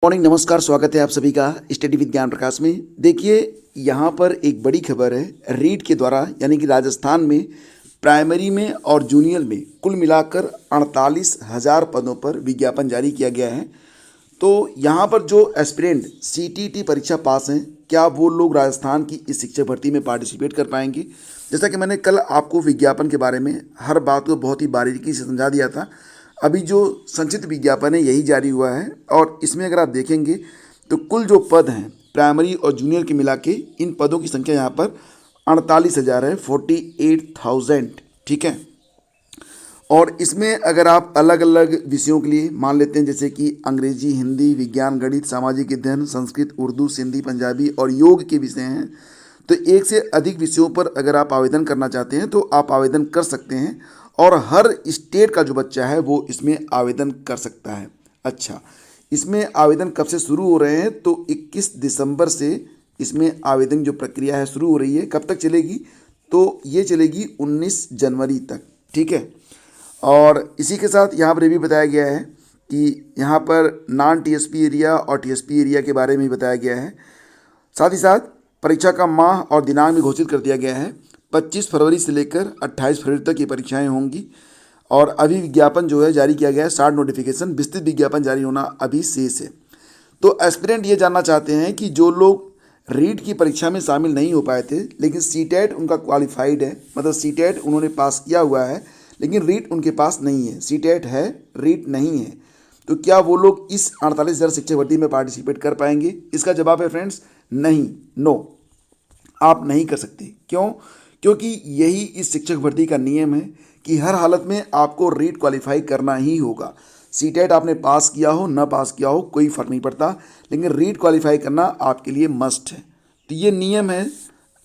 Morning, नमस्कार। स्वागत है आप सभी का स्टडी विद ज्ञान प्रकाश में। देखिए, यहाँ पर एक बड़ी खबर है। रीट के द्वारा यानी कि राजस्थान में प्राइमरी में और जूनियर में कुल मिलाकर 48,000 पदों पर विज्ञापन जारी किया गया है। तो यहाँ पर जो एस्पिरेंट सीटीटी परीक्षा पास हैं, क्या वो लोग राजस्थान की इस शिक्षक भर्ती में पार्टिसिपेट कर पाएंगे? जैसा कि मैंने कल आपको विज्ञापन के बारे में हर बात को बहुत ही बारीकी से समझा दिया था। अभी जो संक्षिप्त विज्ञापन है यही जारी हुआ है और इसमें अगर आप देखेंगे तो कुल जो पद हैं प्राइमरी और जूनियर के मिला के इन पदों की संख्या यहाँ पर 48,000 है, 48,000। ठीक है। और इसमें अगर आप अलग अलग विषयों के लिए मान लेते हैं, जैसे कि अंग्रेजी, हिंदी, विज्ञान, गणित, सामाजिक अध्ययन, संस्कृत, उर्दू, सिंधी, पंजाबी और योग के विषय हैं, तो एक से अधिक विषयों पर अगर आप आवेदन करना चाहते हैं तो आप आवेदन कर सकते हैं और हर स्टेट का जो बच्चा है वो इसमें आवेदन कर सकता है। अच्छा, इसमें आवेदन कब से शुरू हो रहे हैं? तो 21 दिसंबर से इसमें आवेदन जो प्रक्रिया है शुरू हो रही है। कब तक चलेगी? तो ये चलेगी 19 जनवरी तक। ठीक है। और इसी के साथ यहाँ पर ये भी बताया गया है कि यहाँ पर नॉन टीएसपी एरिया और टीएसपी एरिया के बारे में भी बताया गया है। साथ ही साथ परीक्षा का माह और दिनांक भी घोषित कर दिया गया है। 25 फरवरी से लेकर 28 फरवरी तक ये परीक्षाएं होंगी और अभी विज्ञापन जो है जारी किया गया है, शॉर्ट नोटिफिकेशन, विस्तृत विज्ञापन जारी होना अभी शेष है। तो एस्पिरेंट ये जानना चाहते हैं कि जो लोग रीट की परीक्षा में शामिल नहीं हो पाए थे लेकिन सीटेट उनका क्वालिफाइड है, मतलब सीटेट उन्होंने पास किया हुआ है लेकिन रीट उनके पास नहीं है, सीटेट है रीट नहीं है, तो क्या वो लोग इस 48,000 शिक्षक भर्ती में पार्टिसिपेट कर पाएंगे? इसका जवाब है फ्रेंड्स, नहीं, नो, आप नहीं कर सकते। क्यों? क्योंकि यही इस शिक्षक भर्ती का नियम है कि हर हालत में आपको रीट क्वालिफाई करना ही होगा। सीटेट आपने पास किया हो ना पास किया हो कोई फ़र्क नहीं पड़ता, लेकिन रीट क्वालिफाई करना आपके लिए मस्ट है। तो ये नियम है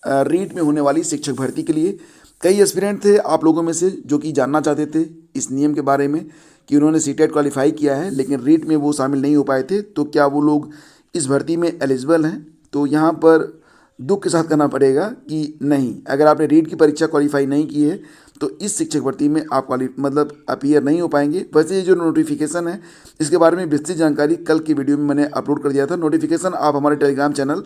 रीट में होने वाली शिक्षक भर्ती के लिए। कई एस्पिरेंट थे आप लोगों में से जो कि जानना चाहते थे इस नियम के बारे में कि उन्होंने सीटेट क्वालिफाई किया है लेकिन रीट में वो शामिल नहीं हो पाए थे, तो क्या वो लोग इस भर्ती में एलिजिबल हैं? तो यहाँ पर दुख के साथ कहना पड़ेगा कि नहीं, अगर आपने रीट की परीक्षा क्वालिफाई नहीं की है तो इस शिक्षक भर्ती में आप मतलब अपीयर नहीं हो पाएंगे। वैसे ये जो नोटिफिकेशन है इसके बारे में विस्तृत जानकारी कल की वीडियो में मैंने अपलोड कर दिया था। नोटिफिकेशन आप हमारे टेलीग्राम चैनल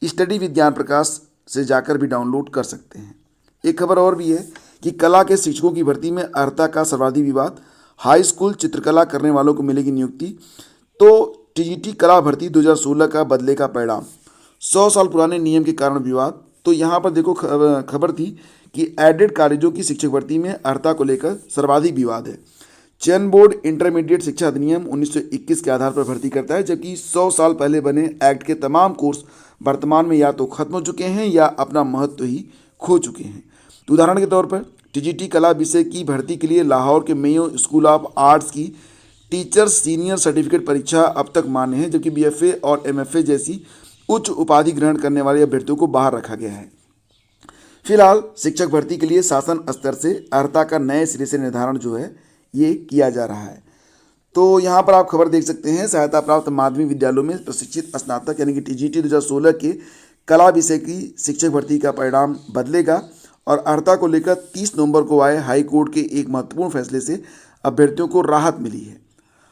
स्टडी विद ज्ञान प्रकाश से जाकर भी डाउनलोड कर सकते हैं। एक खबर और भी है कि कला के शिक्षकों की भर्ती में अर्हता का सर्वाधिक विवाद, हाई स्कूल चित्रकला करने वालों को मिलेगी नियुक्ति। तो टीजीटी कला भर्ती 2016 का बदले का परिणाम, 100 साल पुराने नियम के कारण विवाद। तो यहाँ पर देखो खबर थी कि एडेड कॉलेजों की शिक्षक भर्ती में अर्हता को लेकर सर्वाधिक विवाद है। चयन बोर्ड इंटरमीडिएट शिक्षा अधिनियम 1921 के आधार पर भर्ती करता है, जबकि 100 साल पहले बने एक्ट के तमाम कोर्स वर्तमान में या तो खत्म हो चुके हैं या अपना महत्व ही खो चुके हैं। तो उदाहरण के तौर पर टीजीटी कला विषय की भर्ती के लिए लाहौर के मेयो स्कूल ऑफ आर्ट्स की टीचर सीनियर सर्टिफिकेट परीक्षा अब तक मान्य है, जबकि बीएफए और एमएफए जैसी उच्च उपाधि ग्रहण करने वाले अभ्यर्थियों को बाहर रखा गया है। फिलहाल शिक्षक भर्ती के लिए शासन स्तर से अर्हता का नए सिरे से निर्धारण जो है ये किया जा रहा है। तो यहाँ पर आप खबर देख सकते हैं, सहायता प्राप्त माध्यमिक विद्यालयों में प्रशिक्षित स्नातक यानी कि टीजीटी 2016 के कला विषय की शिक्षक भर्ती का परिणाम बदलेगा और अर्हता को लेकर 30 नवंबर को आए हाई कोर्ट के एक महत्वपूर्ण फैसले से अभ्यर्थियों को राहत मिली है।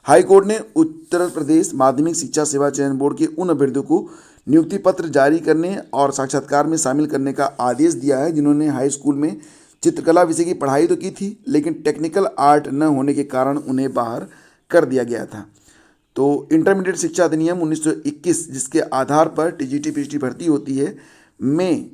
हाई कोर्ट ने उत्तर प्रदेश माध्यमिक शिक्षा सेवा चयन बोर्ड के उन अभ्यर्थियों को नियुक्ति पत्र जारी करने और साक्षात्कार में शामिल करने का आदेश दिया है जिन्होंने हाई स्कूल में चित्रकला विषय की पढ़ाई तो की थी लेकिन टेक्निकल आर्ट न होने के कारण उन्हें बाहर कर दिया गया था। तो इंटरमीडिएट शिक्षा अधिनियम 1921 जिसके आधार पर टीजीटी पीजीटी भर्ती होती है, में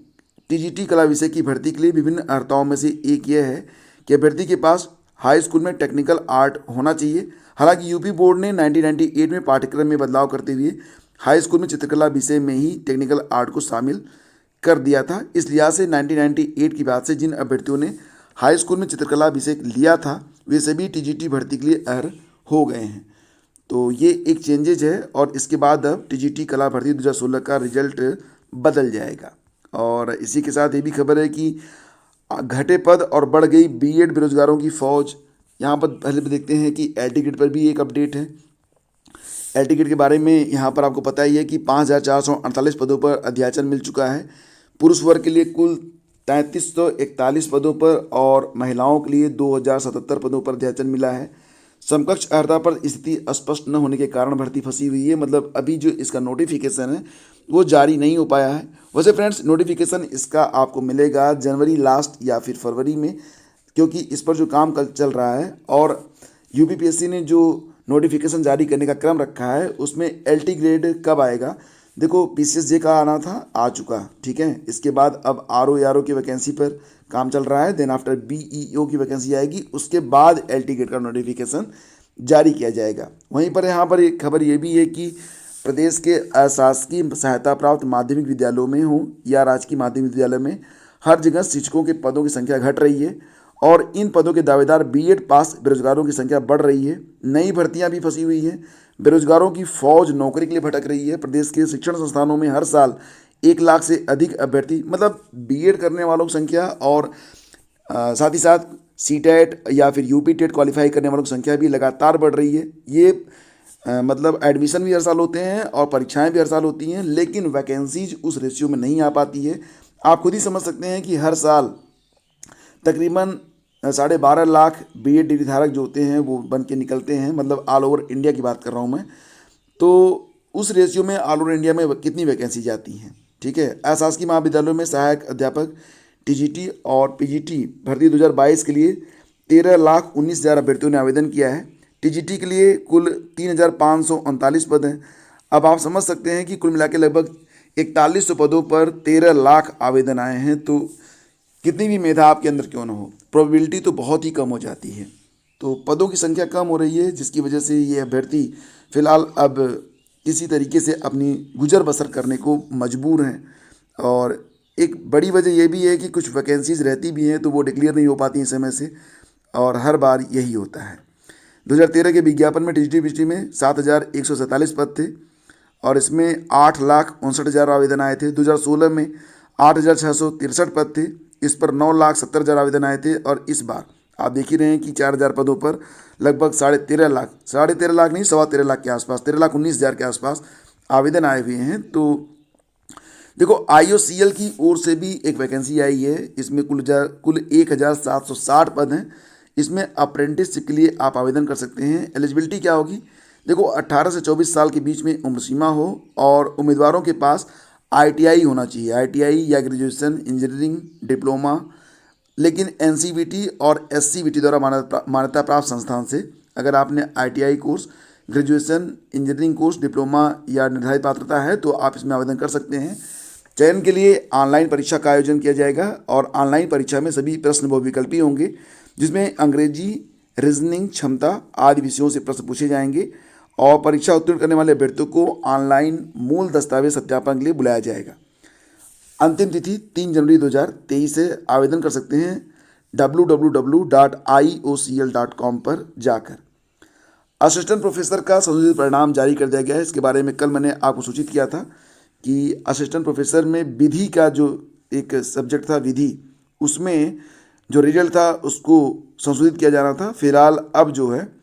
टीजीटी कला विषय की भर्ती के लिए विभिन्न अर्हताओं में से एक यह है कि अभ्यर्थी के पास हाई स्कूल में टेक्निकल आर्ट होना चाहिए। हालांकि यूपी बोर्ड ने 1998 में पाठ्यक्रम में बदलाव करते हुए हाई स्कूल में चित्रकला विषय में ही टेक्निकल आर्ट को शामिल कर दिया था। इस लिहाज से 1998 की बात से जिन अभ्यर्थियों ने हाई स्कूल में चित्रकला विषय लिया था वे सभी टीजीटी भर्ती के लिए अर्ह हो गए हैं। तो ये एक चेंजेज है और इसके बाद अब टीजीटी कला भर्ती 2016 का रिजल्ट बदल जाएगा। और इसी के साथ ये भी खबर है कि घटे पद और बढ़ गई बीएड बेरोजगारों की फौज। यहाँ पर पहले देखते हैं कि एल टिकट पर भी एक अपडेट है। एल टिकट के बारे में यहाँ पर आपको पता ही है कि 5,448 पदों पर अध्याचन मिल चुका है। पुरुष वर्ग के लिए कुल 3,341 पदों पर और महिलाओं के लिए 2,077 पदों पर अध्याचन मिला है। समकक्ष अर्हता पर स्थिति स्पष्ट न होने के कारण भर्ती फंसी हुई है। मतलब अभी जो इसका नोटिफिकेशन है वो जारी नहीं हो पाया है। वैसे फ्रेंड्स नोटिफिकेशन इसका आपको मिलेगा जनवरी लास्ट या फिर फरवरी में, क्योंकि इस पर जो काम कल चल रहा है और यूपीपीएससी ने जो नोटिफिकेशन जारी करने का क्रम रखा है उसमें एलटी ग्रेड कब आएगा। देखो पीसीएसजे का आना था, आ चुका, ठीक है। इसके बाद अब आरओ की वैकेंसी पर काम चल रहा है। देन आफ्टर बीईओ की वैकेंसी आएगी, उसके बाद एलटी ग्रेड का नोटिफिकेशन जारी किया जाएगा। वहीं पर यहाँ पर एक खबर ये भी है कि प्रदेश के अशासकीय सहायता प्राप्त माध्यमिक विद्यालयों में हो या राजकीय माध्यमिक विद्यालय में हर जगह शिक्षकों के पदों की संख्या घट रही है और इन पदों के दावेदार बीएड पास बेरोजगारों की संख्या बढ़ रही है। नई भर्तियां भी फंसी हुई हैं। बेरोजगारों की फौज नौकरी के लिए भटक रही है। प्रदेश के शिक्षण संस्थानों में हर साल 1 लाख से अधिक अभ्यर्थी, मतलब बीएड करने वालों की संख्या और साथ ही साथ सीटेट या फिर यूपी टेट क्वालिफाई करने वालों की संख्या भी लगातार बढ़ रही है। ये मतलब एडमिशन भी हर साल होते हैं और परीक्षाएं भी हर साल होती हैं, लेकिन वैकेंसीज उस रेशियो में नहीं आ पाती है। आप खुद ही समझ सकते हैं कि हर साल तकरीबन 12.5 लाख बीएड डिग्री धारक जो होते हैं वो बन के निकलते हैं। मतलब ऑल ओवर इंडिया की बात कर रहा हूँ मैं। तो उस रेशियो में ऑल ओवर इंडिया में कितनी वैकेंसी जाती हैं, ठीक है। अशासकीय महाविद्यालयों में सहायक अध्यापक टीजीटी और पीजीटी भर्ती 2022 के लिए 13,19,000 अभ्यर्थियों ने आवेदन किया है। टीजीटी के लिए कुल 3,539 पद हैं। अब आप समझ सकते हैं कि कुल मिला के लगभग 4100 पदों पर 13 लाख आवेदन आए हैं। तो कितनी भी मेधा आपके अंदर क्यों ना हो, प्रोबेबिलिटी तो बहुत ही कम हो जाती है। तो पदों की संख्या कम हो रही है, जिसकी वजह से ये अभ्यर्थी फ़िलहाल अब किसी तरीके से अपनी गुजर बसर करने को मजबूर हैं। और एक बड़ी वजह यह भी है कि कुछ वैकेंसीज रहती भी हैं तो वो डिक्लेयर नहीं हो पाती हैं समय से, और हर बार यही होता है। 2013 के विज्ञापन में टीजीटी में 7,147 पद थे और इसमें 8,59,000 आवेदन आए थे। 2016 में 8,663 पद थे, इस पर 9,70,000 आवेदन आए थे। और इस बार आप देख ही रहे हैं कि 4,000 पदों पर लगभग 13.5 लाख, 13.5 लाख नहीं, 13.25 लाख के आसपास, 13,19,000 के आसपास आवेदन आए हुए हैं। तो देखो आईओसीएल की ओर से भी एक वैकेंसी आई है। इसमें कुल 1,760 पद हैं। इसमें अप्रेंटिसशिप के लिए आप आवेदन कर सकते हैं। एलिजिबिलिटी क्या होगी, देखो 18 से 24 साल के बीच में उम्र सीमा हो और उम्मीदवारों के पास आईटीआई होना चाहिए, आईटीआई या ग्रेजुएशन इंजीनियरिंग डिप्लोमा, लेकिन एनसीवीटी और एससीवीटी द्वारा मान्यता प्राप्त संस्थान से अगर आपने ITI course, graduation engineering course, diploma या निर्धारित पात्रता है तो आप इसमें आवेदन कर सकते हैं। चयन के लिए ऑनलाइन परीक्षा का आयोजन किया जाएगा और ऑनलाइन परीक्षा में सभी प्रश्न बहुविकल्पी होंगे, जिसमें अंग्रेजी, रीजनिंग क्षमता आदि विषयों से प्रश्न पूछे जाएंगे और परीक्षा उत्तीर्ण करने वाले अभ्यर्थियों को ऑनलाइन मूल दस्तावेज सत्यापन के लिए बुलाया जाएगा। अंतिम तिथि 3 जनवरी 2023 से आवेदन कर सकते हैं www.iocl.com पर जाकर। असिस्टेंट प्रोफेसर का संशोधित परिणाम जारी कर दिया गया है। इसके बारे में कल मैंने आपको सूचित किया था कि असिस्टेंट प्रोफेसर में विधि का जो एक सब्जेक्ट था विधि, उसमें जो रिजल्ट था उसको संशोधित किया जाना था। फिलहाल अब जो है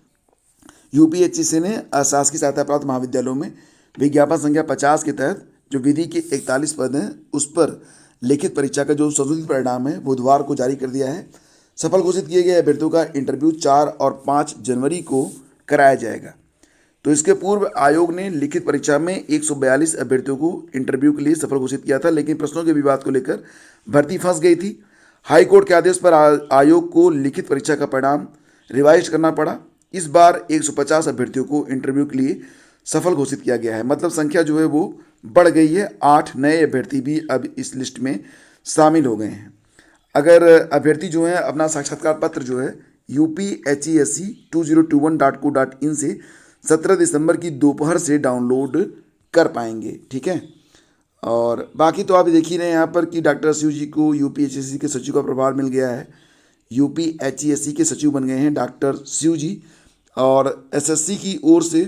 यूपीएचसी ने अशासकीय सहायता प्राप्त महाविद्यालयों में विज्ञापन संख्या 50 के तहत जो विधि के 41 पद हैं उस पर लिखित परीक्षा का जो संशोधित परिणाम है बुधवार को जारी कर दिया है। सफल घोषित किए गए अभ्यर्थियों का इंटरव्यू 4 और 5 जनवरी को कराया जाएगा। तो इसके पूर्व आयोग ने लिखित परीक्षा में 142 अभ्यर्थियों को इंटरव्यू के लिए सफल घोषित किया था, लेकिन प्रश्नों के विवाद को लेकर भर्ती फंस गई थी। हाई कोर्ट के आदेश पर आयोग को लिखित परीक्षा का परिणाम रिवाइज करना पड़ा। इस बार 150 अभ्यर्थियों को इंटरव्यू के लिए सफल घोषित किया गया है। मतलब संख्या जो है वो बढ़ गई है। 8 नए अभ्यर्थी भी अब इस लिस्ट में शामिल हो गए हैं। अगर अभ्यर्थी जो है अपना साक्षात्कार पत्र जो है uphesk2021.co.in से 17 दिसंबर की दोपहर से डाउनलोड कर पाएंगे, ठीक है। और बाकी तो आप देख ही रहे हैं यहाँ पर कि डॉक्टर शिव जी को यूपीएचसी के सचिव का प्रभार मिल गया है। यूपीएचसी के सचिव बन गए हैं डॉक्टर शिव जी। और एसएससी की ओर से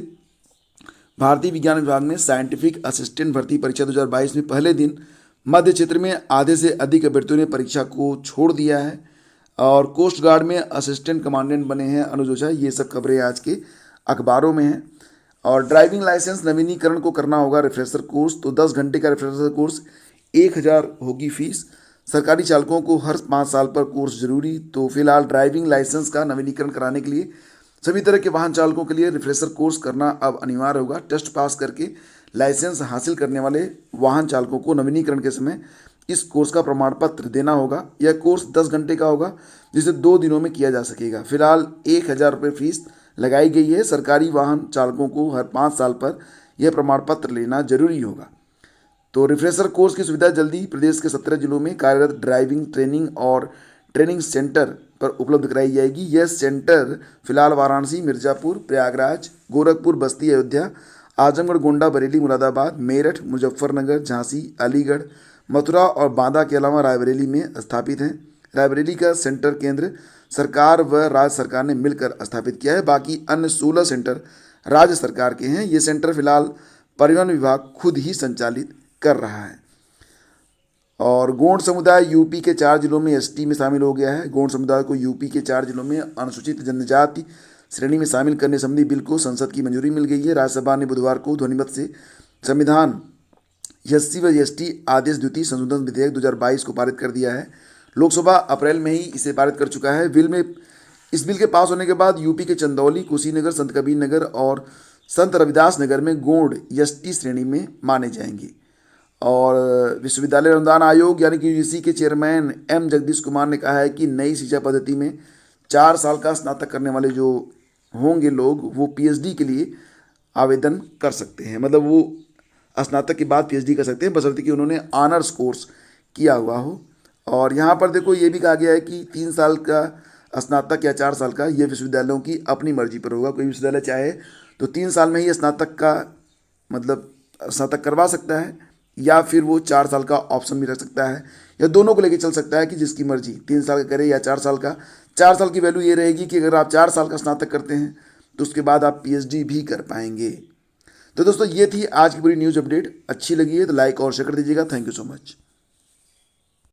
भारतीय विज्ञान विभाग में साइंटिफिक असिस्टेंट भर्ती परीक्षा 2022 में पहले दिन मध्य क्षेत्र में आधे से अधिक अभ्यर्थियों ने परीक्षा को छोड़ दिया है। और कोस्ट गार्ड में असिस्टेंट कमांडेंट बने हैं अनुज ओझा। ये सब खबरें आज के अखबारों में हैं। और ड्राइविंग लाइसेंस नवीनीकरण को करना होगा रिफ्रेशर कोर्स, तो 10 घंटे का रिफ्रेशर कोर्स 1,000 होगी फीस। सरकारी चालकों को हर 5 साल पर कोर्स जरूरी। तो फिलहाल ड्राइविंग लाइसेंस का नवीनीकरण कराने के लिए सभी तरह के वाहन चालकों के लिए रिफ्रेशर कोर्स करना अब अनिवार्य होगा। टेस्ट पास करके लाइसेंस हासिल करने वाले वाहन चालकों को नवीनीकरण के समय इस कोर्स का प्रमाण पत्र देना होगा। यह कोर्स 10 घंटे का होगा, जिसे 2 दिनों में किया जा सकेगा। फिलहाल 1,000 रुपये फीस लगाई गई है। सरकारी वाहन चालकों को हर 5 साल पर यह प्रमाण पत्र लेना जरूरी होगा। तो रिफ्रेशर कोर्स की सुविधा जल्दी प्रदेश के 17 जिलों में कार्यरत ड्राइविंग ट्रेनिंग और ट्रेनिंग सेंटर पर उपलब्ध कराई जाएगी। यह सेंटर फिलहाल वाराणसी, मिर्ज़ापुर, प्रयागराज, गोरखपुर, बस्ती, अयोध्या, आजमगढ़, गोंडा, बरेली, मुरादाबाद, मेरठ, मुजफ्फरनगर, झांसी, अलीगढ़, मथुरा और बांदा के अलावा रायबरेली में स्थापित हैं। रायबरेली का सेंटर केंद्र सरकार व राज्य सरकार ने मिलकर स्थापित किया है। बाकी अन्य 16 सेंटर राज्य सरकार के हैं। ये सेंटर फिलहाल परिवहन विभाग खुद ही संचालित कर रहा है। और गोंड समुदाय यूपी के 4 जिलों में एसटी में शामिल हो गया है। गोंड समुदाय को यूपी के 4 जिलों में अनुसूचित जनजाति श्रेणी में शामिल करने संबंधी बिल को संसद की मंजूरी मिल गई है। राज्यसभा ने बुधवार को ध्वनिमत से संविधान एससी व एसटी आदेश द्वितीय संशोधन विधेयक 2022 को पारित कर दिया है। लोकसभा अप्रैल में ही इसे पारित कर चुका है। इस बिल के पास होने के बाद यूपी के चंदौली, कुशीनगर, संत कबीर नगर और संत रविदास नगर में गोंड एसटी श्रेणी में माने जाएंगे। और विश्वविद्यालय अनुदान आयोग यानी कि यूजीसी के चेयरमैन एम जगदीश कुमार ने कहा है कि नई शिक्षा पद्धति में 4 साल का स्नातक करने वाले जो होंगे लोग, वो पीएचडी के लिए आवेदन कर सकते हैं। मतलब वो स्नातक के बाद पीएचडी कर सकते हैं, बशर्ते कि उन्होंने ऑनर्स कोर्स किया हुआ हो। और यहाँ पर देखो ये भी कहा गया है कि 3 साल का स्नातक या 4 साल का, ये विश्वविद्यालयों की अपनी मर्जी पर होगा। कोई विश्वविद्यालय चाहे तो 3 साल में ही स्नातक का मतलब स्नातक करवा सकता है, या फिर वो 4 साल का ऑप्शन भी रख सकता है, या दोनों को लेके चल सकता है कि जिसकी मर्जी 3 साल का करे या 4 साल का। 4 साल की वैल्यू ये रहेगी कि अगर आप 4 साल का स्नातक करते हैं तो उसके बाद आप पीएचडी भी कर पाएंगे। तो दोस्तों ये थी आज की पूरी न्यूज़ अपडेट। अच्छी लगी है तो लाइक और शेयर कर दीजिएगा। Thank you so much.